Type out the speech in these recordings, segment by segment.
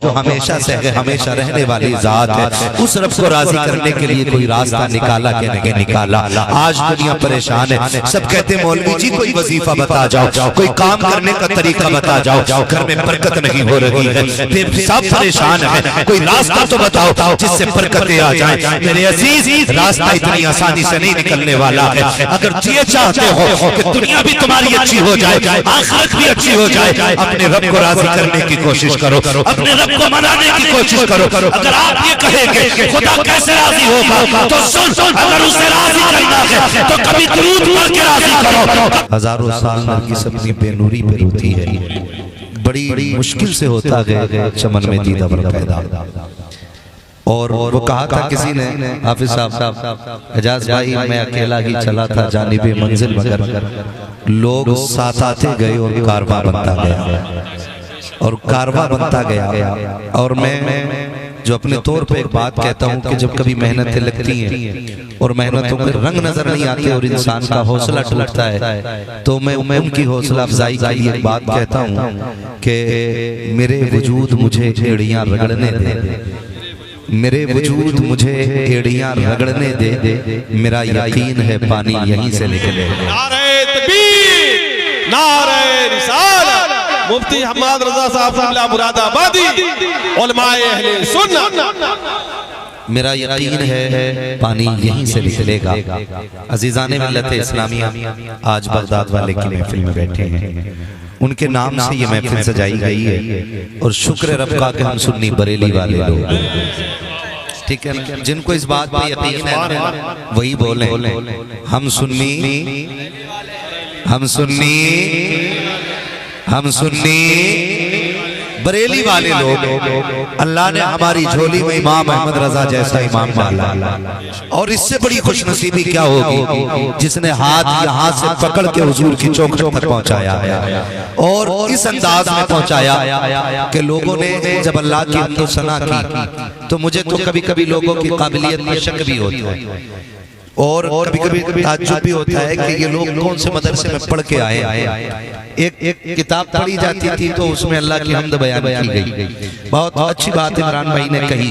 जो हमेशा से हमेशा रहने वाली जात है, उस रब को राजी करने के लिए कोई रास्ता निकाला कि नहीं निकाला। आज दुनिया परेशान है, सब कहते हैं मौलवी जी कोई वजीफा बता जाओ, कोई काम करने का तरीका बता जाओ, घर में बरकत नहीं हो रही है, फिर सब परेशान है, कोई रास्ता तो बताओ जिससे बरकतें आ जाए। मेरे अजीज, रास्ता इतनी आसानी से नहीं निकलने वाला है। अगर ये चाहते हो कि दुनिया भी तुम्हारी अच्छी हो जाए, आखिरत भी अच्छी हो जाए, अपने रब को राजी करने की कोशिश करो, अपने रब को मनाने की कोशिश करो। अगर आप ये कहेंगे खुदा कैसे राजी होगा, तो सुन, अगर उसे राजी करना है तो कभी दुरूद पढ़ के राजी करो। हजारों साल नरगिस अपनी बेनूरी पे रोती है, बड़ी मुश्किल से होता है चमन में दीदा पैदा। और वो कहा था किसी ने, हाफिज साहब, एजाज भाई मैं अकेला ही चला था जानिबे मंजिल, मगर लोग साथ आते गए और कारवां बनता गया और कारवां बनता गया। और मैं जो अपने तौर पे एक बात कहता हूँ कि जब कभी मेहनतें लगती हैं और मेहनतों के रंग नजर नहीं आते और इंसान का हौसला टूटता है, तो मैं उनकी हौसला अफजाई के लिए एक बात कहता हूँ कि मेरे वजूद मुझे एड़ियाँ रगड़ने दे, मेरे वजूद मुझे एड़ियाँ रगड़ने दे, मेरा यकीन है पानी यहीं से निकले। नारे तकबीर, नारे रिसालत, मुफ्ती हम्माद रजा साहब मुरादाबादी, उलमाए अहले सुन्नत, मेरा यकीन है पानी यहीं से निकलेगा। अजीजाने मिल्लत इस्लामिया आज बगदाद वाले की महफिल में बैठे हैं, उनके नाम से ये महफिल सजाई गई है और शुक्र रब का कि हम सुन्नी बरेली वाले लोग, ठीक है ना, जिनको इस बात पे यकीन है वही बोले हम सुन्नी, हम सुन्नी, हम सुन्नी बरेली वाले लोग। अल्लाह ने हमारी झोली में इमाम अहमद रजा जैसा इमाम डाला, और इससे बड़ी खुशनसीबी क्या होगी जिसने हाथ यहाँ से पकड़ के हुजूर की चौखट तक पहुँचाया है, और इस अंदाज में पहुँचाया कि लोगों ने जब अल्लाह की हमदो सना की तो मुझे तो कभी कभी लोगों की काबिलियत में शक भी होता है और कभी कभी ताज्जुब भी होता है कि ये लोग कौन से मदरसे में पढ़ के आए। एक किताब पढ़ी जाती थी तो उसमें अल्लाह की हमद बयान की गई। बहुत अच्छी बात इमरान भाई ने कही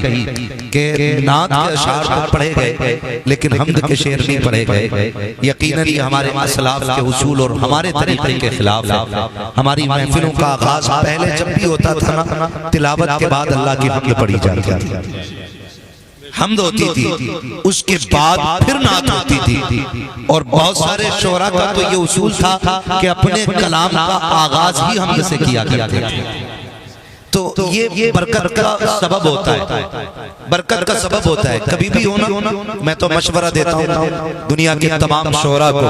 कि नात के अशार तो पढ़े गए लेकिन हमद के शेर नहीं पढ़े गए। यकीनन ये हमारे असलाफ के उसूल और हमारे तरीके के खिलाफ है। हमारी महफिलों का आगाज पहले जब भी होता था ना, तिलावत के बाद अल्लाह की हमद पढ़ी जाती थी, हमद होती थी, उसके बाद फिर नात होती थी। और बहुत सारे शोरा का तो ये उसूल था कि अपने कलाम का आगाज ही हमद से किया करते थे। तो ये बरकत का सबब होता है, बरकत का सबब होता है। कभी भी होना, मैं तो मशवरा देता हूँ दुनिया के तमाम शोरा को,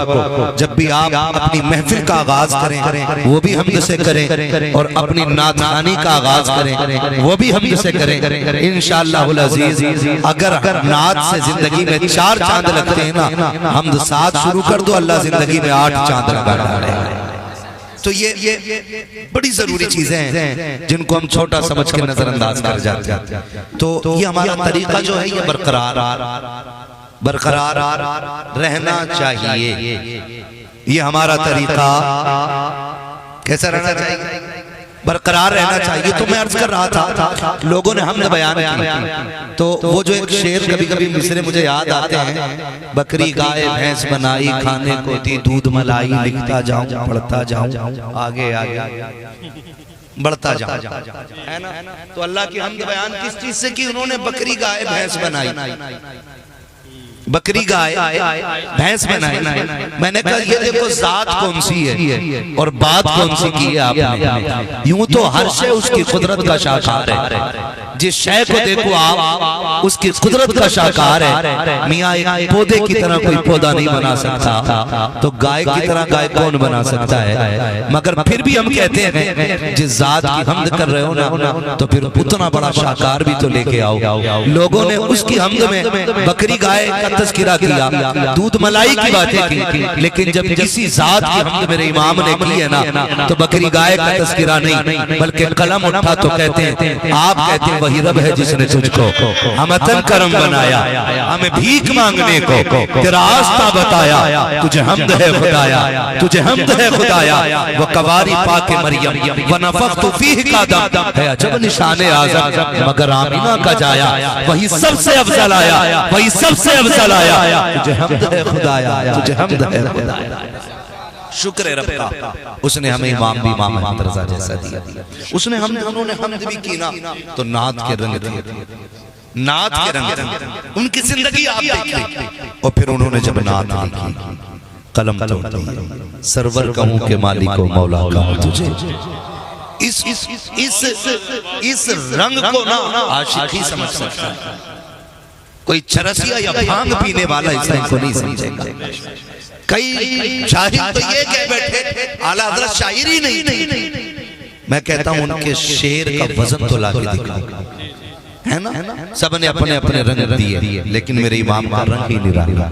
जब भी आप अपनी महफिल का आगाज करें वो भी हमद से करें, और अपनी नातखानी का आगाज करें वो भी हमद से करें। इंशाअल्लाहुल अजीज अगर नात से जिंदगी में 4 चांद लगते हैं ना, हमद 7 शुरू कर दो, अल्लाह जिंदगी में 8 चांद लगा डाले। तो ये बड़ी जरूरी चीजें हैं जिनको हम छोटा समझ के नजरअंदाज कर जाते हैं। तो ये हमारा तरीका जो है ये बरकरार रहना चाहिए। ये हमारा तरीका कैसा रहना चाहिए? बरकरार रहना चाहिए। तो मैं अर्ज कर रहा था लोगों ने हमने बयान किया, तो वो जो एक शेर कभी कभी मिसरे मुझे याद आते हैं, बकरी गाय भैंस बनाई खाने को दी दूध मलाई, लिखता जाऊं पढ़ता जाऊं आगे आगे बढ़ता जाऊं, है ना। तो अल्लाह की हमद बयान किस चीज से की? उन्होंने बकरी गाय भैंस बनाई, बकरी गाय भैंस बनाई। मैंने कहा ये देखो जात कौन सी है और बात कौन सी की है आपने। यूं तो हर शय उसकी कुदरत का शाकार है, जिस शय को देखो आप उसकी कुदरत का शाकार है। मियाँ एक पौधे की तरह कोई पौधा नहीं बना सकता, तो गाय की तरह गाय कौन बना सकता है? मगर फिर भी हम कहते हैं जिस जात की हमद कर रहे हो ना, तो फिर उतना बड़ा शाकार भी तो लेके आओ। लोगों ने उसकी हमद में बकरी गाय का तज़किरा किया, दूध मलाई की बातें की, लेकिन जब किसी जात की हमद मेरे इमाम ने की है ना तो बकरी गाय का तज़किरा नहीं, बल्कि कलम उठा तो कहते हैं आप कहते हैं वही रब है जिसने तुझको हमतन करम बनाया, हमें भीख मांगने को तेरा रास्ता बताया, तुझे हमद है खुदाया, तुझे हमद है खुदाया। वो कवारी पाके मरियम व नफख्तु फीह का दम है अजब निशाने आज़म, मगर आमिना का जाया वही सबसे अफजल आया, वही सबसे अफजल आया। तुझे हमद है खुदाया, तुझे हमद है खुदाया। शुक्र है रब का, उसने हमें इमाम भी इमाम अहमद रज़ा जैसा दिया, उसने हमने उन्होंने हमद भी की ना तो नात के रंग थे, नात के रंग उनकी जिंदगी आप देखिए। और फिर उन्होंने जब नात लिखी कलम तोड़ दी, सरवर कहूं के मालिक को मौला कहूं तुझे। इस रंग को ना आशिकी समझ सकता है, कोई चरसिया या भांग पीने वाला इस रंग को नहीं समझेगा। कई शाहिद तो ये कह बैठे आला हज़रत शायरी नहीं, मैं कहता हूं उनके शेर का वजन तो लाके दिखाओ, है ना। सबने अपने अपने रंग दिए, लेकिन मेरे इमाम का रंग ही निराला।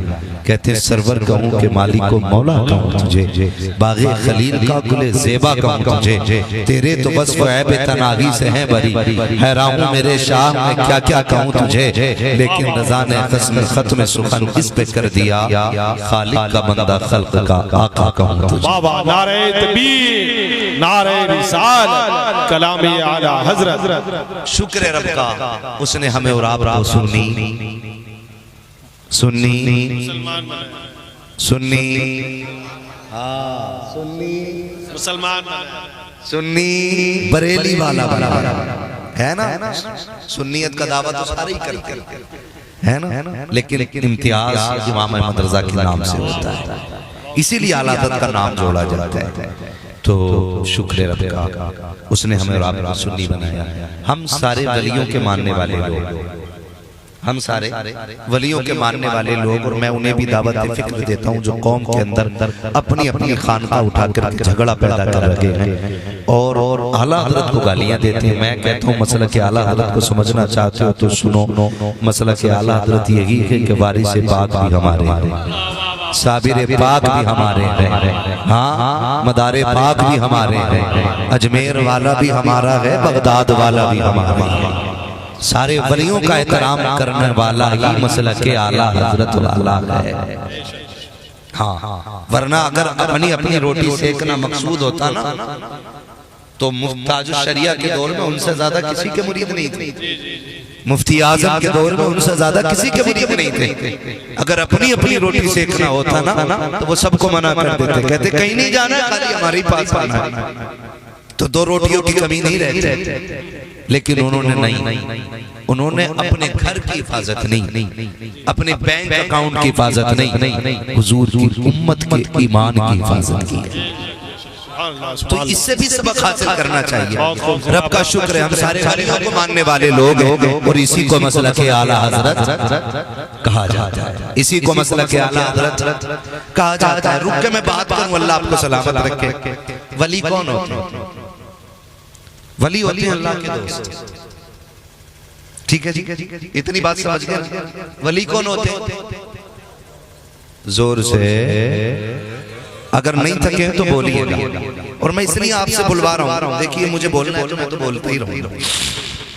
कहते हैं सरवर कहूं के मालिक को मौला कहूं तुझे, बागे खलील का गुले ज़ेबा कहूं तुझे, तेरे तो बस वो ऐब तनागी से हैं बरी, हैरान हूं मेरे शाह मैं क्या क्या कहूं तुझे, लेकिन रज़ा ने क़स्म ख़त्म सुखन इस पे कर दिया, खालिक का बंदा खल्क का आका कहूं तुझे। बाबा नारे तकबीर, नारे रिसालत, कलाम आला हज़रत। शुक्र है रब का, उसने हमें और आपको सुन्नी मुसलमान सुन्नी बरेली वाला है ना। सुन्नियत का दावा तो सारे ही करते है ना, लेकिन इम्तियाज इमाम अहमद रज़ा के नाम से होता है, इसीलिए आला हज़रत का नाम जोड़ा जाता है। तो शुक्र रब का, उसने हमें और आपको सुन्नी बनाया। हम सारे वलियों के मानने वाले लोग, हम सारे वलियों के मानने वाले लोग, और मैं उन्हें भी दावत फिक्र देता हूँ जो कौम के अंदर अपनी अपनी खानका उठाकर झगड़ा पैदा कर रहे हैं और आला हज़रत को गालियाँ देते हैं। मैं कहता हूँ मसला के आला हज़रत को समझना चाहते हो तो सुनो, मसला के आला हज़रत यही है कि वारिस पाक भी हमारे हैं, साबिर पाक भी हमारे हैं, हाँ मदारे पाक भी हमारे हैं, अजमेर वाला भी हमारा है, बगदाद वाला भी हमारा है। सारे वलियों का एहतराम करने वाला ही मसला के आला हज़रत वाला है। हाँ, वरना अगर अपनी अपनी रोटी सेकना मकसूद होता ना तो मुफ्ताज शरिया के दौर में उनसे ज्यादा किसी के मुरीद नहीं थे, मुफ्ती आजम के दौर में उनसे ज्यादा किसी के मुरीद नहीं थे। अगर अपनी अपनी रोटी सेकना होता ना तो वो सबको मना कर देते, कहते कहीं नहीं जाना, खाली हमारे पास आना है, तो दो रोटियों की कमी नहीं रहती। लेकिन उन्होंने नहीं, उन्होंने अपने घर की हिफाजत नहीं, अपने बैंक अकाउंट की हिफाजत नहीं, हुजूर की उम्मत के ईमान की हिफाजत की। तो इससे भी सबक हासिल करना चाहिए। रब का शुक्र है हम सारे वलियों को मानने वाले लोग हैं और इसी को मसला के आला हज़रत कहा जाता है, इसी को मसला के आला हज़रत कहा जाता है। रुक के मैं बात करूं, अल्लाह आपको सलामत रखे। वली कौन होते हैं? वली होते हैं अल्लाह के दोस्त। ठीक है जी, इतनी बात समझ गए। वली कौन होते हैं? जोर से अगर नहीं थके हैं तो बोलिएगा, और मैं इसलिए आपसे बुलवा रहा हूँ। देखिए मुझे बोलना है तो मैं तो बोलता ही रहूँगा,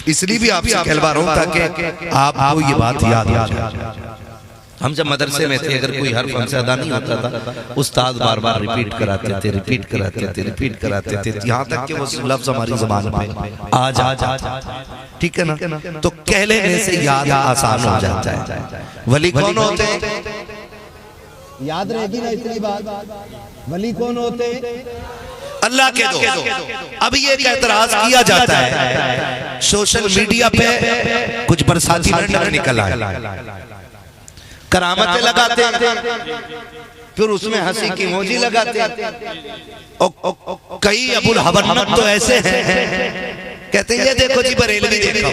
इसलिए भी आपसे कहलवा रहा हूँ ताकि आपको ये बात याद आ जाए। हम जब मदरसे में थे, अगर कोई हर्फ हमसे अदा नहीं होता था, उस्ताद बार बार रिपीट कराते थे, रिपीट कराते थे, यहाँ तक कि वो लफ्ज हमारी ज़बान पे आ जा, ठीक है ना। तो कह लेने से याद आसान हो जाता है। वली कौन होते हैं? याद रहेगी ना इतनी बात। वली कौन होते हैं? अल्लाह के दोस्त। अब ये एतराज किया जाता है सोशल मीडिया पे, कुछ बरसाती नाटक निकल आए, करामतें लगाते हैं, फिर उसमें हंसी की मोजी लगाते हैं। कई अबुल हवन्नत तो ऐसे हैं, कहते हैं ये देखो जी बरेलवी देखो,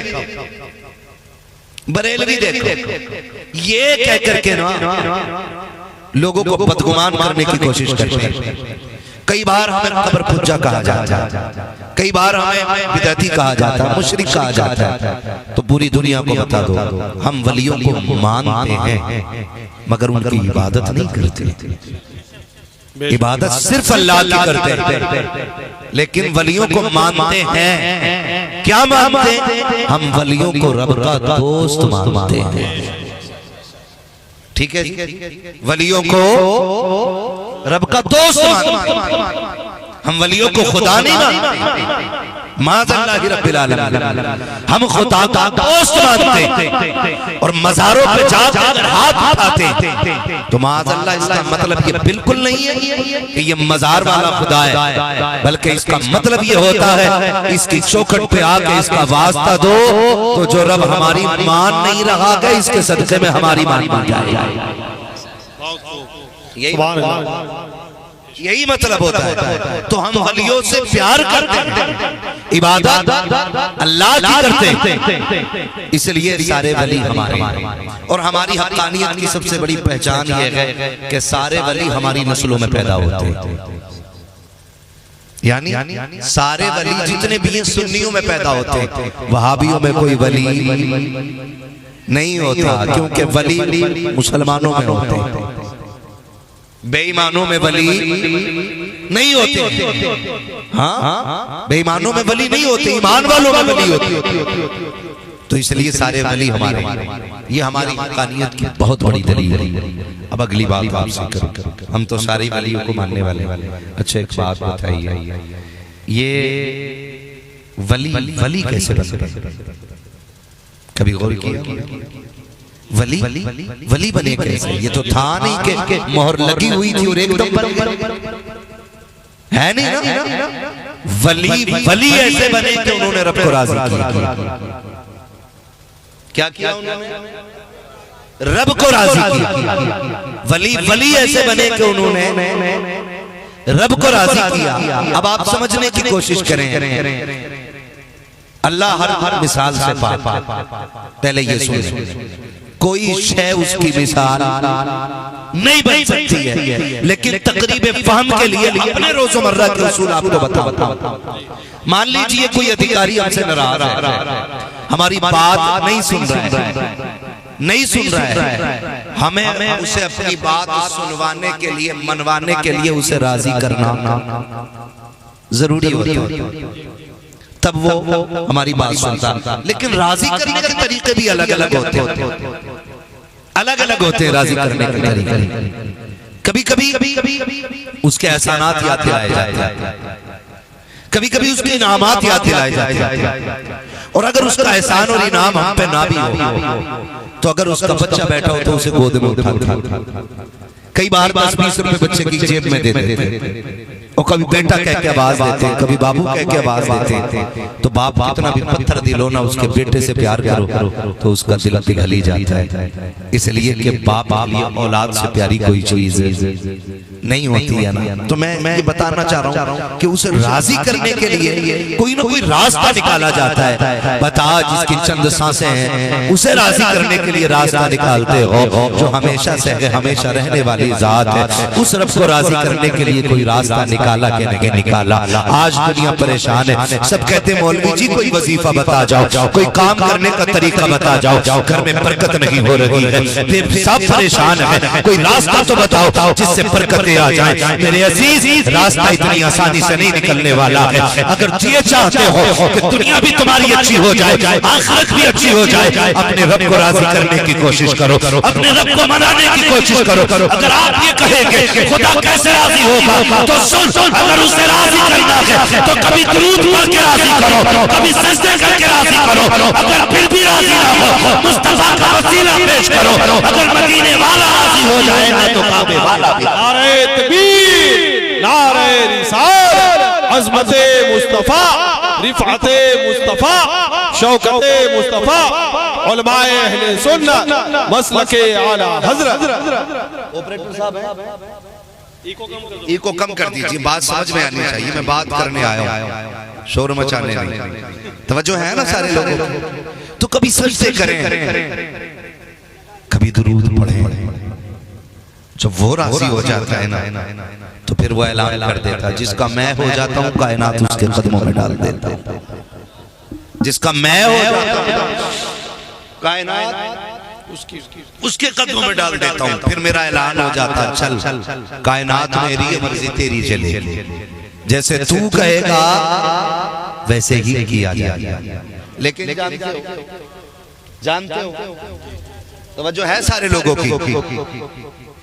बरेलवी देखो, ये कह करके ना लोगों को बदगुमान करने की कोशिश करते हैं। कई बार हमें कब्र पुज्जा कहा जाता है, कई बार हमें बिदअती कहा जाता है, मुशरिक कहा जाता है। तो पूरी दुनिया को बता दो, हम वलियों को मानते हैं मगर उनकी इबादत नहीं करते। इबादत सिर्फ अल्लाह की करते हैं, लेकिन वलियों को मानते हैं। क्या मानते हैं? हम वलियों को रब का दोस्त मानते हैं। ठीक है, वलियों को रब का दोस्त मानते हैं, हम वलियों को खुदा नहीं मानते। माज़अल्लाहि रब्बिल आलमीन, हम खुदा का दोस्त मानते और मज़ारों पे जाकर हाथ उठाते। तो माज़अल्लाह, इसका मतलब ये बिल्कुल नहीं है कि ये मज़ार वाला खुदा है, बल्कि इसका मतलब ये होता है इसकी चौखट पे आके इसका वास्ता दो तो जो रब हमारी मान नहीं रहा है इसके सदक़े में हमारी मान बन जाएगी। यही मतलब होता है। तो हम वलियों से प्यार करते हैं, इबादत अल्लाह की करते हैं, इसलिए सारे वली हमारे। और हमारी हक़ानियत की सबसे बड़ी पहचान ये है कि सारे वली हमारी नस्लों में पैदा होते हैं। यानी सारे वली जितने भी हैं सुन्नियों में पैदा होते हैं, वहाबियों में कोई वली नहीं होता, क्योंकि वली मुसलमानों में होते हैं, बेईमानों में वली नहीं होते। हाँ, बेईमानों में वली नहीं होते, ईमान वालों में वली होते। तो इसलिए सारे वली हमारे, ये हमारी हक़ानियत की बहुत बड़ी दलील है। अब अगली बात आपसे करूं, हम तो सारे वलियों को मानने वाले। अच्छा, एक बात बताइए, ये वली कैसे बनते? कभी गौर किया? वली बने कैसे? ये तो था नहीं कि मोहर लगी हुई थी और एकदम बन गए, है नहीं ना? वली ऐसे बने कि उन्होंने रब को राज़ी किया। क्या किया उन्होंने? रब को राज़ी किया। वली ऐसे बने कि उन्होंने रब को राज़ी किया। अब आप समझने की कोशिश करें, अल्लाह हर मिसाल से पाक। पहले ये सुने, कोई शय उसकी मिसाल नहीं बन सकती है, लेकिन तकरीब फहम के लिए अपने रोजमर्रा के उसूल आपको बताओ। मान लीजिए कोई अधिकारी हमसे नाराज है, हमारी बात नहीं सुन रहा है, हमें उसे अपनी बात सुनवाने के लिए, मनवाने के लिए उसे राजी करना जरूरी होता है, तब वो हमारी बात सुनता। लेकिन राजी करने के तरीके भी अलग अलग होते हैं, राजी करने के तरीके। कभी कभी उसके एहसानात याद दिलाए जाते हैं, कभी कभी उसके इनामात याद दिलाए जाते हैं। और अगर उसका एहसान और इनाम हम पे ना भी हो, तो अगर उसका बच्चा बैठा हो तो उसे गोद में उठा। कई बार 10-20 रुपए बच्चे की जेब में दे देते, और कभी बेटा कह के आवाज देते, कभी बाबू कह के आवाज देते। तो बाप कितना भी पत्थर दिलो ना, उसके बेटे से प्यार करो तो उसका दिल पिघल ही जाता है। इसलिए कि बाप लिए औलाद से प्यारी कोई चीज नहीं होती है ना। तो मैं ये बताना चाह रहा हूँ कि उसे राजी करने के लिए कोई ना कोई रास्ता निकाला जाता है। बता, जिसकी चंद सांसें हैं उसे राजी करने के लिए रास्ता निकालते हो, जो हमेशा से हमेशा रहने वाली जात है, उस रब को राजी करने के लिए कोई रास्ता निकाला कि नहीं निकाला। आज दुनिया परेशान है, सब कहते मौलवी जी कोई वजीफा बता जाओ, कोई काम करने का तरीका बता जाओ, घर में बरकत नहीं हो रही है, सब परेशान है, कोई रास्ता तो बताओ जिससे बरकतें आ जाए। मेरे अजीज, रास्ता इतनी आसानी से नहीं निकलने वाला है। अगर ये चाहते हो कि दुनिया भी तुम्हारी अच्छी हो जाए, आखिरत भी अच्छी हो जाए, अपने रब को राजी करने की कोशिश करो, अपने रब को मनाने की कोशिश करो। अगर आप ये कहेंगे खुदा कैसे राजी होगा, तो सुन, अगर उसे राजी करना है तो कभी दुरूद पढ़ के राजी करो, कभी सजदे करके राजी करो। अगर फिर भी राजी ना हो, मुस्तफा का वसीला पेश करो। अगर मदीने वाला राजी हो जाएगा तो काबे वाला भी। नारे तकबीर, नारे रिसालत, अज़मते मुस्तफा, रिफ़अते मुस्तफा, शौकते मुस्तफा, उलमाए अहले सुन्नत, मसलके आला हज़रत। ऑपरेटर साहब हैं, इको कम कर दीजिए, बात समझ में आनी चाहिए। मैं बात करने आया हूँ, शोर मचाने नहीं। तवज्जो है ना सारे लोगों को? तो कभी सजदे करें, कभी दुरूद पढ़ें। जब वो राजी हो जाता है ना, तो फिर वो ऐलान कर देता, जिसका मैं हो जाता हूँ कायनात उसके कदमों में डाल देता हूँ। जिसका मैं हो जाता हूँ कायनात उसके कदमों में डाल देता हूँ। फिर मेरा ऐलान हो जाता, चल कायनात मेरी है, मर्जी तेरी चले, जैसे तू कहेगा वैसे ही किया जाएगा। लेकिन जानते हो तो जो है सारे लोगों की,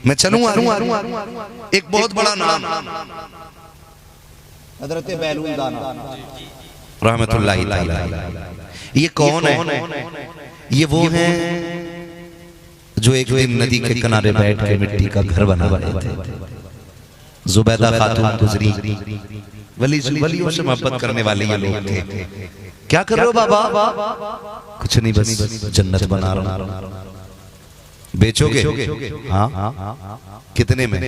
मैं चलूंगा एक बहुत बड़ा नाम हजरत बैलून दाना रहमतुल्लाहि तआला। ये कौन है? ये वो हैं जो एक दिन नदी के किनारे बैठ के मिट्टी का घर बना रहे थे। जुबैदा खातून गुजरी, वलियों से मोहब्बत करने वाले ये लोग थे। क्या कर रहे हो बाबा? कुछ नहीं, बस जन्नत बना रहा हूं। बेचोगे? हाँ। कितने में?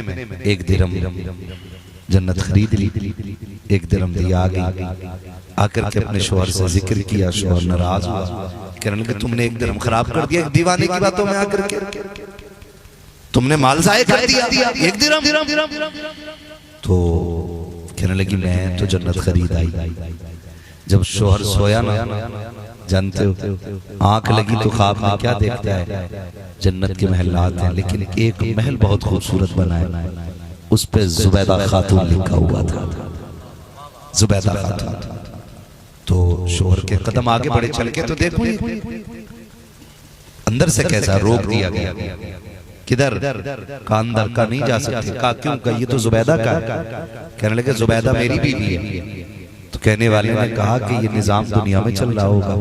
1 दिरहम। जन्नत खरीद ली, 1 दिरहम दिया। आकर के अपने शोहर से जिक्र किया, शोहर नाराज हुआ, कहने लगे तुमने 1 दिरहम खराब कर दिया, दीवाने की बातों में आकर के तुमने माल ज़ाया कर दिया, 1 दिरहम। तो कहने लगी मैं तो जन्नत खरीद आई। जब शोहर सोया ना, जानते हो आंख लगी तो ख्वाब में क्या देखता है? जन्नत के महलात हैं, लेकिन एक महल बहुत खूबसूरत बना है, उस पे जुबैदा खातून लिखा हुआ था, जुबैदा खातून। तो शोहर के कदम आगे बढ़े चल के, तो देखो अंदर से कैसा रोक दिया गया। किधर? का अंदर का नहीं जा सकते। का क्यों? का ये तो जुबैदा का है। कहने लगे जुबैदा मेरी बीवी है। तो कहने वाले ने कहा कि ये निजाम दुनिया में चल रहा होगा,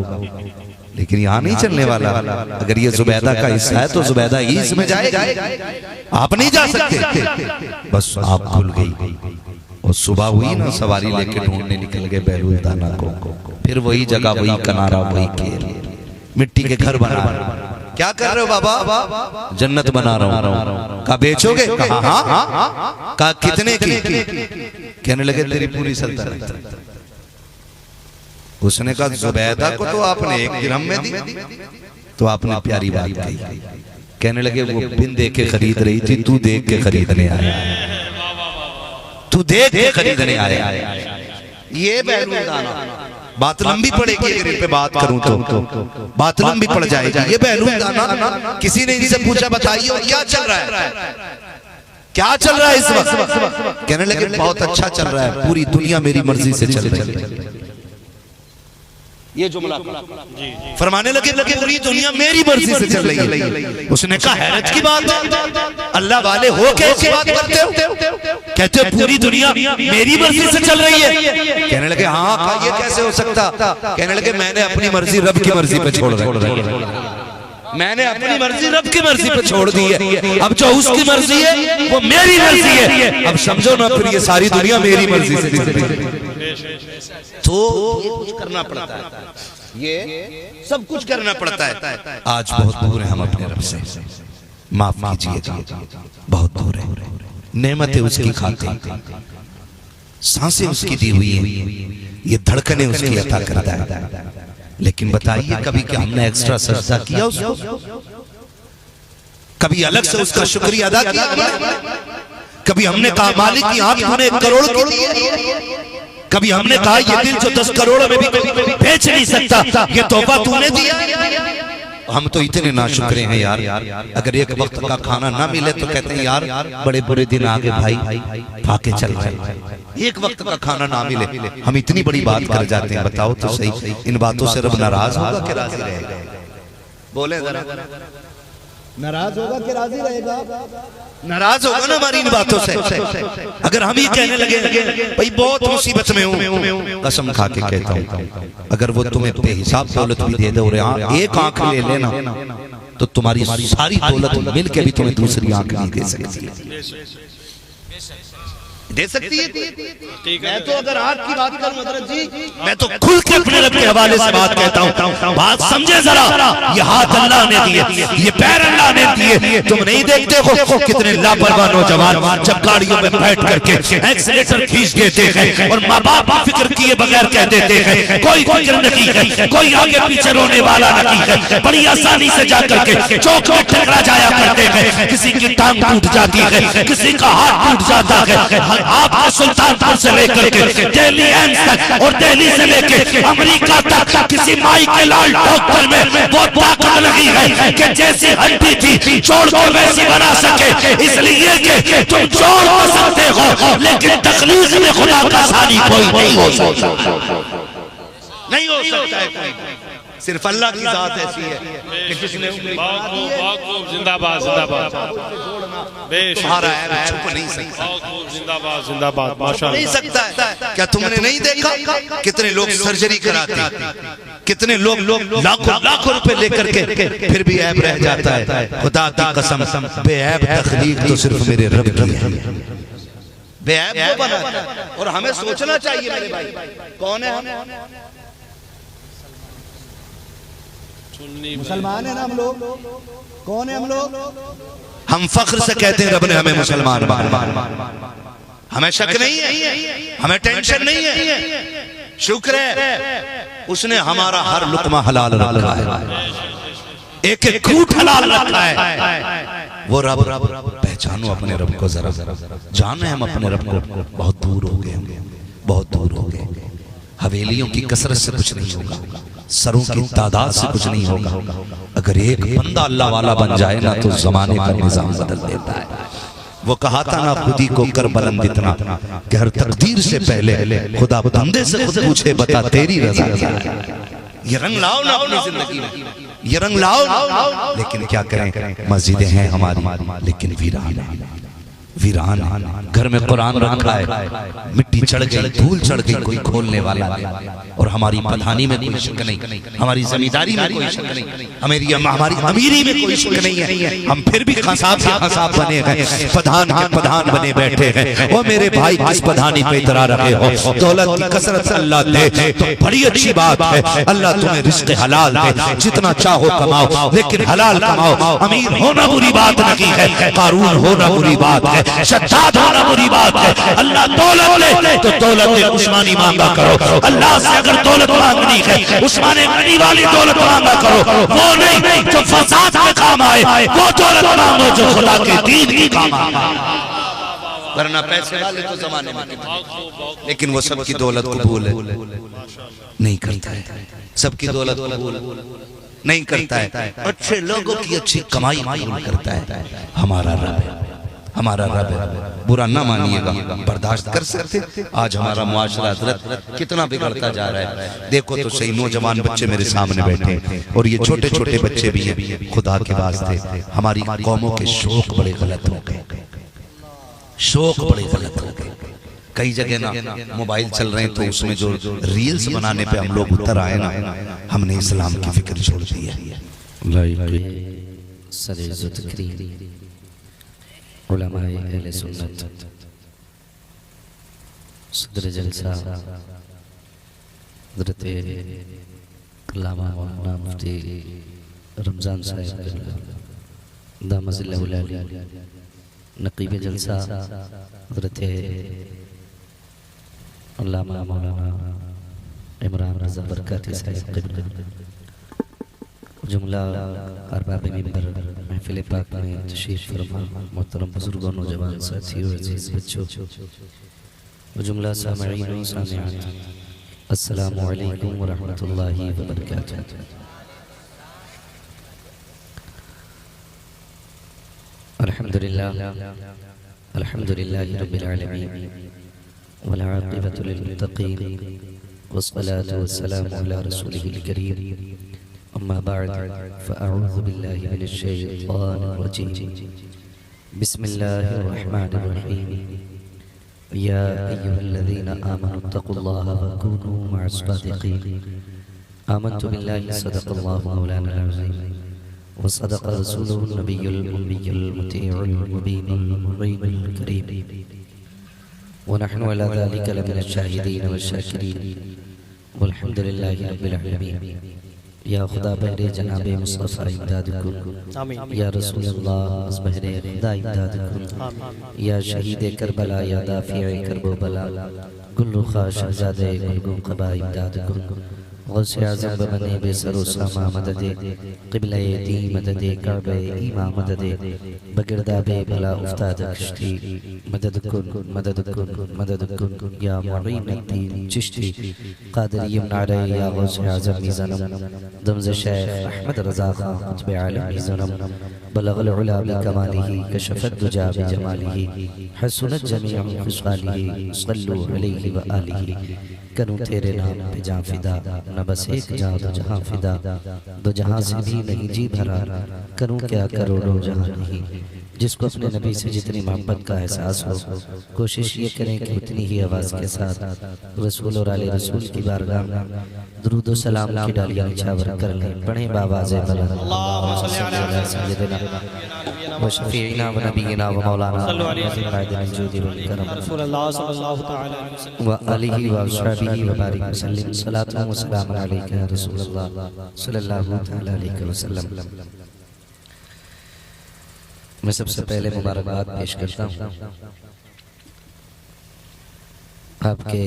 लेकिन यहाँ नहीं चलने वाला। अगर ये जुबैदा का हिस्सा है तो जुबैदा ही इसमें जाएगा, आप नहीं जा सकते। बस आप भूल गई। और सुबह हुई ना, सवारी लेके ढूंढने निकल गए बैलून दाना को। फिर वही जगह, वही किनारा, वही खेल, मिट्टी के घर बना। क्या कर रहे हो बाबा? जन्नत बना रहा हूँ। का बेचोगे? कहा हाँ। का कितने की? कहने लगे तेरी पूरी सल्तनत। उसने कहा जुबैदा को तो आपने 1 दिरहम में दी। तो आपने प्यारी बात कही। कहने लगे वो बिन देख के खरीद रही थी, तू देख के खरीदने आया, तू देख के खरीदने आया। ये बैलून दाना। बात लंबी पड़ेगी अगर इन पे बात करूं तो बात लंबी पड़ जाएगी। ये बैलून दाना, किसी ने इनसे पूछा बताइए क्या चल रहा है, क्या चल रहा है इस वक्त? कहने लगे बहुत अच्छा चल रहा है, पूरी दुनिया मेरी मर्जी से चल रही है। ये जुमला फरमाने लगे पूरी दुनिया मेरी मर्जी से चल रही है। उसने कहा हैरत की बात है, अल्लाह वाले हो के ऐसी बात करते हो? कहते हो पूरी दुनिया मेरी मर्जी से चल रही है। कहने लगे हाँ, ये कैसे हो सकता? कहने लगे मैंने अपनी मर्जी रब की मर्जी पे छोड़ दी। मैंने अपनी मर्जी रब की मर्जी पे छोड़ दी है। अब जो उसकी मर्जी है वो मेरी मर्जी है। अब समझो ना, फिर ये सारी दुनिया मेरी मर्जी से चल रही है। तो ये कुछ करना पड़ता है, ये सब कुछ करना पड़ता है। आज बहुत दूर है हम अपने रब से, माफ कीजिए, बहुत दूर है। नेमतें उसकी खाते, सांसें उसकी दी हुई हैं, ये धड़कनें उसकी अता करता है। लेकिन बताइए कभी क्या हमने एक्स्ट्रा सजदा किया उसको? कभी अलग से उसका शुक्रिया अदा किया? कभी हमने कहा मालिक की आंख तूने 1 करोड़ की दी है? कभी हमने कहा ये दिल जो 10 करोड़ में भी बेच नहीं सकता, ये तोहफा तूने दिया? हम तो इतने नाशुक्रे हैं यार। अगर एक वक्त का खाना ना मिले तो कहते हैं यार बड़े बुरे दिन आगे भाई, भागे चल रहे। एक वक्त का खाना ना मिले हम इतनी बड़ी बात कर जाते हैं। बताओ तो सही, इन बातों से रब नाराज होगा कि राजी रहेगा? बोले जरा, नाराज होगा कि राजी रहेगा? नाराज होगा ना हमारी इन बातों से। अगर हम ही कहने लगे भाई बहुत मुसीबत में हूँ, कसम खा के कहता हूँ अगर वो तुम्हें बेहिसाब दौलत भी दे दे और एक आंख ले लेना तो तुम्हारी सारी दौलत मिल के भी तुम्हें दूसरी आंख नहीं दे सकती है। दे सकती है? मैं तो अगर आंख की बात करूं हजरत जी, मैं तो खुल के अपने रब के हवाले से बात कहता हूं। बात समझे जरा, ये हाथ अल्लाह ने दिए, ये पैर अल्लाह ने दिए। तुम नहीं देखते हो कितने लापरवाह नौजवान जब गाड़ियों में बैठ करके एक्सीलेटर खींच देते हैं और माँ बाप फिक्र किए बगैर कह देते हैं, कोई फिक्र नहीं है, कोई आगे पीछे रोने वाला नहीं है, बड़ी आसानी से जाकर के चौक में टकरा जाया करते हैं। किसी की टांग टूट जाती है, किसी का हाथ टूट जाता है, आपके सुल्तानपुर से लेकर के दिल्ली एम्स तक और दिल्ली से लेकर अमेरिका तक किसी माई के लाल डॉक्टर में वो ताकत नहीं है कि जैसी हड्डी थी जोड़ को वैसी बना सके, इसलिए कि तुम जोड़ तो सकते हो लेकिन तकलीफ में खुदा का सानी कोई नहीं हो सकता, नहीं हो सकता है कोई, सिर्फ अल्लाह की जात ऐसी है कि जिसने जिंदाबाद जिंदाबाद तुम्हारा है छुप नहीं सकता, जिंदाबाद जिंदाबाद माशाअल्लाह नहीं सकता है। क्या तुमने नहीं देखा कितने लोग सर्जरी कराते हैं, कितने लोग लाखों लाखों रुपए लेकर के फिर भी ऐब रह जाता है। खुदा की कसम बेऐब तखलीक तो सिर्फ मेरे रब की है, बेऐब वो बनाता है। और हमें सोचना चाहिए मेरे भाई, कौन है हम? मुसलमान है ना हम लोग, कौन है हम लोग? हम फख्र से कहते हैं रब ने हमें मुसलमान बनाया, हमें शक नहीं है, हमें टेंशन नहीं है, शुक्र है उसने हमारा हर लुकमा हलाल रखा है, एक एक घूंट हलाल रखा है। वो रब पहचानो अपने रब को, जरा जाने हम अपने रब को बहुत दूर हो गए, बहुत दूर हो गए। हवेलियों की कसरत से कुछ नहीं होगा, सरों की तादाद से कुछ नहीं होगा। अगर एक बंदा अल्लाह वाला बन जाए ना तो जमाने का निजाम बदल देता है। वो कहा था ना खुदी को कर बुलंद इतना कि हर तकदीर से पहले खुदा बंदे से खुद पूछे बता तेरी रजा क्या है। ये रंग लाओ ना अपनी जिंदगी में, ये रंग लाओ। लेकिन क्या करें, मस्जिदें हैं हमारी लेकिन वीरान घर में कुरान रखा है, मिट्टी चढ़ गई, धूल चढ़ गई, कोई खोलने वाला नहीं। और हमारी प्रधानी में कोई शक नहीं, हमारी जमींदारी में कोई शक नहीं, हमारी अमीरी में कोई शक नहीं है। हम फिर भी खसाब से खसाब बने हैं, प्रधान के प्रधान बने बैठे हैं। वो मेरे भाई किस प्रधानी पे इतरा रहे हो, दौलत की कसरत अल्लाह दे तो बड़ी अच्छी बात है, अल्लाह तुम्हें रिज़्क़ हलाल दे, जितना चाहो कमाओ लेकिन हलाल कमाओ। अमीर होना बुरी बात नहीं है, कारून होना बुरी बात है, शद्दाद होना बुरी बात है। अल्लाह दौलत ले तो दौलत उस्मानी मांगा करो, अल्लाह से अगर दौलत मांगनी है उस्मान गनी वाली दौलत मांगा करो, वो नहीं जो फसाद में काम आए, वो दौलत मांगो जो खुदा के दीन की काम आए। वरना पैसे वाले तो जमाने में, लेकिन वो सबकी दौलत कबूल नहीं करता है, सबकी दौलत कबूल नहीं करता है, अच्छे लोगों की अच्छी कमाई कबूल करता है। हमारा रब है, हमारा रब है, बुरा ना मानिएगा, बर्दाश्त कर सकते। आज हमारा मुआशरा हजरत कितना बिगड़ता जा रहा है, देखो तो सही। नौजवान बच्चे मेरे सामने बैठे और ये छोटे छोटे बच्चे भी हैं। खुदा के वास्ते हमारी कौमों के शौक बड़े गलत हो गए, शौक बड़े गलत हो गए। कई जगह ना मोबाइल चल रहे हैं तो उसमें जो रील्स बनाने पे हम लोग उतर आए ना, हमने इस्लाम की फिक्र छोड़ दी है। उलमाए अहले सुन्नत सदर जलसा हज़रत अल्लामा मौलाना मुफ्ती रमज़ान साहब दामज़िल्लहुल अली, नक़ीब जलसा हज़रत अल्लामा मौलाना इमरान रज़ा बरकाती साहब क़िबला, जुमला अरबाब मिंबर महफिल पाक में तशरीफ फरमा मोहतरम बुजुर्गों, नौजवान साथियों, अजीज बच्चों, जुमला सामईन व सामिआत, अस्सलामु अलैकुम व रहमतुल्लाहि व बरकातुहू। अल्हम्दुलिल्लाह अल्हम्दुलिल्लाहि रब्बिल आलमीन वल आक़िबतु लिल मुत्तक़ीन वस्सलातु वस्सलामु अला रसूलिहिल करीम। अम्मा बाद फ़अऊज़ु बिल्लाहि मिनश शैतानिर रजीम। बिस्मिल्लाहिर रहमानिर रहीम। या अय्युहल्लज़ीना आमनुत्तक़ुल्लाहा व कूनू मअस सादिक़ीन। आमन्तु बिल्लाहि सदक़ल्लाहु मौलाना अज़ीम व सदक़ रसूलुहुन नबियुल उम्मियुल मुतीउल मुबीनुल मुबीनुल करीम व नहनु अला ज़ालिका लमिनश शाहिदीन वश-शाकिरीन वल्हम्दुलिल्लाहि रब्बिल आलमीन। या खुदा बहरे जनाबे मुस्तफ़ा इमदाद कुन, या रसूल अल्लाह बहरे खुदा इमदाद कुन, या शहीद करबला, या दाफिए करबो बला, गुल्लुखा शहजादे गुलगुम क़बा इमदाद कुन, गौसे आज़म बने बेसरो सामा मददे क़िबला दी मददे काबे ईमा मददे बगिरदा बे भला उफ्ताद कश्ती मदद कुन या मुईन अद्दीन चिश्ती क़ादिरी नारे या गौसे आज़म मीज़ानम दमज़ शेख अहमद रज़ा खां क़ुत्ब आलम मीज़ानम बलगल उला बिकमालिही कशफत दुजा बिजमालिही हसनत जमीअ ख़िसालिही सल्लु अलैहि व आलिही करूं तेरे नाम पे जां फिदा न बस एक जां दो जहां फिदा दो जहां से भी नहीं जी भरा करूं क्या करोड़ों जहां नहीं। जिसको अपने नबी से जितनी मोहब्बत का एहसास हो कोशिश ये करें कि उतनी ही आवाज़ के साथ रसूल और आले रसूल की बारगाह में दुरूद व सलाम की डालियां निछावर कर लें। पढ़ें बावाज़े बुलंद सय्यदना व शफीना व नबीना व मौलाना मुहम्मदिन जूदी वल करम व आलिहि व अस्हाबिहि व बारिक वसल्लम सलातु व सलाम अलैका या रसूलल्लाह सल्लल्लाहु तआला अलैहि वसल्लम। मैं सबसे पहले मुबारकबाद पेश करता हूँ आपके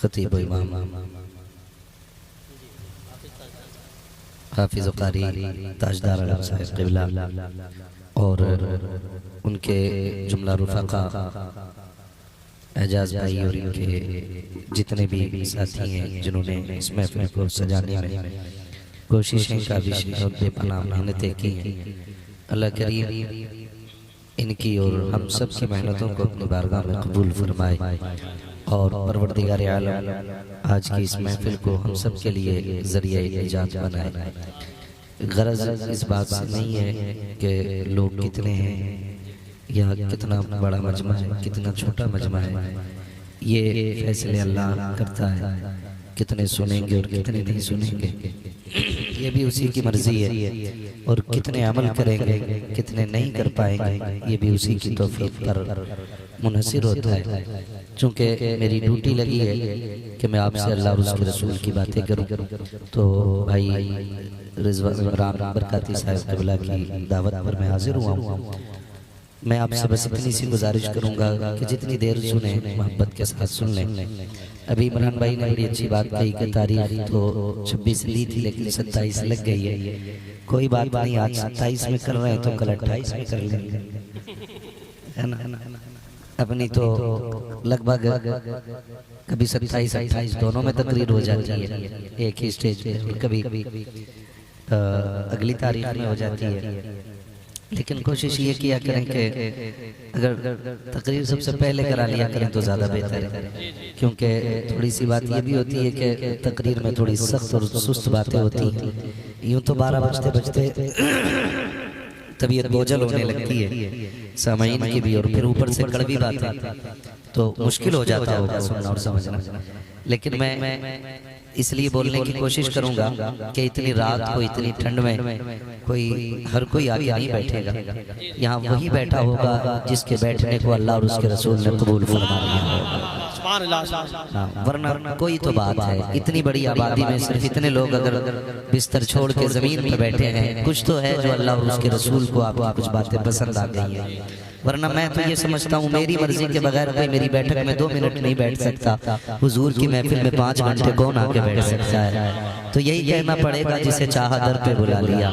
खतीब इमाम हाफिज़ कारी ताजदार आलम साहिब क़िबला और उनके जुमला रुफ़क़ा एजाज भाई और इनके जितने भी साथी हैं जिन्होंने इस महफ़िल को सजाने में कोशिशें काबिश और बेपनाह मेहनतें की हैं। अल्लाह करीम इनकी और हम सब की मेहनतों को अपनी बारगाह में कबूल फरमाए और परवरदिगार आलम आज की इस महफिल को हम सब के लिए ज़रिया निजात बनाए। गरज इस बात से नहीं है कि लोग कितने हैं या कितना बड़ा मजमा है कितना छोटा मजमा है, ये फैसले अल्लाह करता है। कितने सुनेंगे और कितने नहीं सुनेंगे ये भी उसी की मर्जी है, और कितने अमल करेंगे कितने नहीं कर पाएंगे ये भी उसी की तौफीक पर मुनहसिर होता है। चूँकि मेरी ड्यूटी लगी है कि मैं आपसे अल्लाह और उसके रसूल की बातें करूं, तो भाई रिजवान इमरान बरकाती साहब क़िबला की दावत पर मैं हाजिर हुआ हूँ। मैं आपसे बस इतनी सी गुजारिश करूंगा कि जितनी देर सुने मोहब्बत के साथ सुन लें। अभी इमरान भाई ने बड़ी अच्छी बात कही कि तारीख तो 26 ली थी लेकिन 27 लग गई है। कोई बात नहीं, आज 27 में कर रहे हैं तो कल 28 में कर लेंगे, है ना। अपनी तो लगभग कभी 27-28 दोनों में तकरीर हो जाती है एक ही स्टेज पे, कभी अगली तारीख में हो जाती है। लेकिन कोशिश ये किया करें कि अगर तकरीर सबसे पहले करा लिया करें तो ज़्यादा बेहतर है, क्योंकि थोड़ी सी बात ये भी होती है कि तकरीर में थोड़ी सख्त और सुस्त बातें होती हैं। यूँ तो 12 बजते बजते तबीयत बोझल होने लगती है सामाईन की भी, और फिर ऊपर से कड़वी बातें तो मुश्किल हो जाता होगा सुनना और समझना। लेकिन मैं इसलिए बोलने की कोशिश करूंगा कि इतनी रात को इतनी ठंड में हर कोई आगे नहीं बैठेगा, यहाँ वही बैठा होगा जिसके बैठने को अल्लाह और उसके रसूल ने कबूल फरमा लिया होगा। वरना कोई तो बात है, इतनी बड़ी आबादी में सिर्फ इतने लोग अगर बिस्तर छोड़ के जमीन पर बैठे हैं, कुछ तो है जो अल्लाह और उसके रसूल को आपको कुछ बातें पसंद आ गई है। वरना मैं तो ये समझता हूँ मेरी मर्जी के बगैर कोई मेरी बैठक में 2 मिनट नहीं बैठ सकता। हुजूर की महफिल में 5 घंटे कौन आके बैठ सकता है। तो यही कहना पड़ेगा जिसे चाहा दर पे बुला लिया,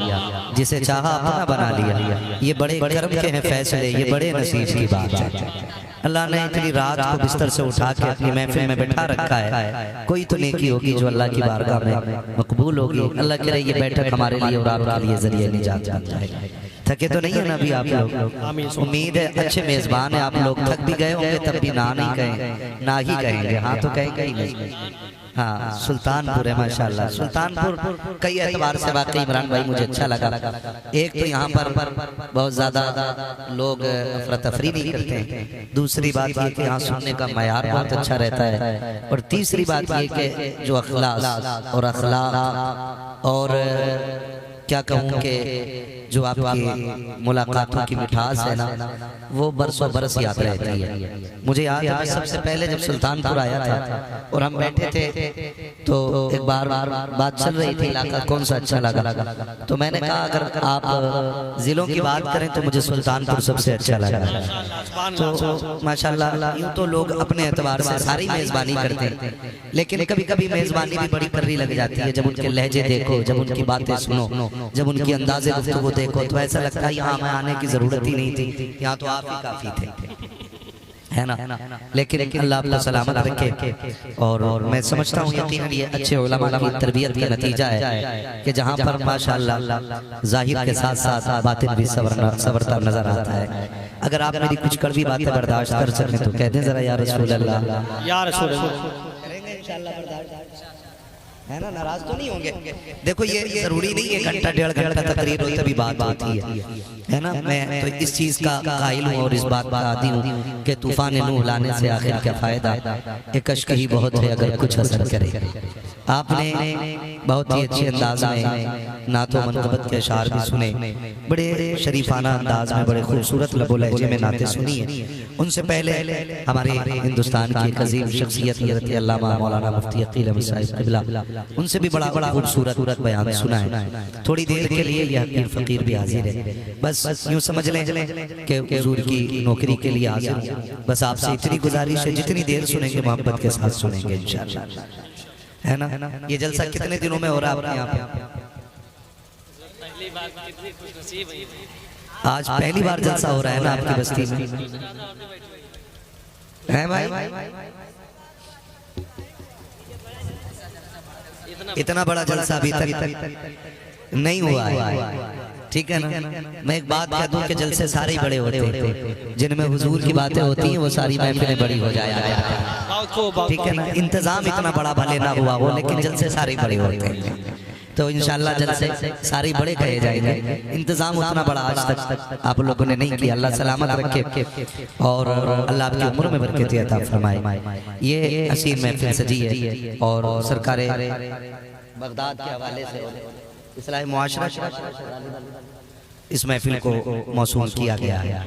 जिसे चाहा अपना बना लिया। ये बड़े करम के हैं फैसले, ये बड़े नसीब की बात है। अल्लाह ने इतनी रात को बिस्तर से उठा के अपनी महफिल में बैठा रखा है। कोई तो नेकी होगी जो अल्लाह की बारगाह में मकबूल होगी। अल्लाह करे ये बैठक हमारे लिए और आपके लिए जरिए निजात बन जाए। थके तो नहीं है ना अभी आप लोग? उम्मीद है अच्छे मेजबान है आप लोग। थक भी गए होंगे तब भी ना नहीं कहें, ना ही कहेंगे, हाँ तो कहेंगे ही नहीं। हाँ, सुल्तानपुर है माशाल्लाह। सुल्तानपुर कई एतबार से वाकई इमरान भाई मुझे अच्छा लगा। एक तो यहाँ पर बहुत ज्यादा लोग अफरा तफरी नहीं करते हैं, दूसरी बात ये कि यहाँ सुनने का मयार बहुत अच्छा रहता है, और तीसरी बात ये कि जो अखलाक और क्या कहूँ कि जो आपकी मुलाकातों की मिठास है ना, वो बरसों बरस याद रहती है। मुझे याद है सबसे पहले जब सुल्तानपुर आया था और हम बैठे थे तो एक बार बात चल रही थी इलाका कौन सा अच्छा लगा, तो मैंने कहा अगर आप जिलों की बात करें तो मुझे सुल्तानपुर सबसे अच्छा लगा। तो माशाल्लाह यूँ तो लोग अपने एतबार से सारी मेज़बानी करते हैं, लेकिन कभी कभी मेज़बानी भी बड़ी करनी लग जाती है। जब उनके लहजे देखो, जब उनकी बातें सुनो, जब उनकी अंदाज़े गुफ्तगू देखो, तो ऐसा लगता है यहाँ हमें आने की ज़रूरत ही नहीं थी, यहाँ तो आप ही काफ़ी थे, है ना। लेकिन अल्लाह आपको सलामत रखे। और मैं समझता हूँ यकीनन ये अच्छे उलमा की तरबियत का नतीजा है कि जहाँ पर माशाअल्लाह ज़ाहिर के साथ साथ बातिन भी सवरता नजर आता है। अगर आप मेरी कुछ कड़वी बातें बर्दाश्त कर सकें तो कह दें जरा या रसूल अल्लाह, या रसूल अल्लाह। करेंगे इंशाअल्लाह बर्दाश्त, है ना, नाराज तो नहीं होंगे। देखो ये जरूरी नहीं है घंटा डेढ़ घंटा तकरीर हो तभी बात होती है ना। मैं तो इस चीज़ का कायल हूँ और इस बात का आदी हूँ कि तूफान नूह लाने से आखिर क्या फ़ायदा, एक अश्क ही बहुत है अगर कुछ असर करे। आपने बहुत ही अच्छे अंदाज में नातो मनक़बत के अशार भी सुने, बड़े शरीफाना अंदाज में, बड़े खूबसूरत लबो लहजे में नाते सुनी है। उनसे पहले हमारे हिंदुस्तान की एक अजीम शख्सियत हज़रत अल्लामा मौलाना मुफ्ती अकील अहमद साहिब क़िबला, उनसे भी बड़ा खूबसूरत बयान सुना है। थोड़ी देर के लिए यह पीर फकीर भी हाजिर है, बस यूँ समझ लें कि हुजूर की नौकरी के लिए हाजिर हूँ। बस आपसे इतनी गुजारिश है, जितनी देर सुनेंगे मोहब्बत के साथ सुनेंगे इंशाअल्लाह, है ना। ये जलसा कितने दिनों में हो रहा है आपके यहाँ पे? आज पहली बार जलसा हो रहा है ना आपकी बस्ती में, है भाई? इतना बड़ा जलसा अभी तक नहीं हुआ है, ठीक है ना। मैं एक बात कह दूं कि जलसे सारे ही बड़े होते हैं, जिनमें हुजूर की बातें होती हैं वो सारी महफिलें बड़ी हो जाया, ठीक है ना। इंतजाम इतना बड़ा भले ना हुआ हो, लेकिन जलसे सारे बड़े होते हैं। तो इंशाअल्लाह जलसे सारे बड़े कहे जाएंगे। इंतजाम उतना बड़ा आज तक आप लोगों ने नहीं किया। अल्लाह सलामत रखे और अल्लाह आपकी उम्र में बरकत अता फरमाए। ये हसीन महफिल सजी है और सरकार बगदाद के हवाले से इस्लाही मुआशरा इस महफिल को मौसूल किया गया है।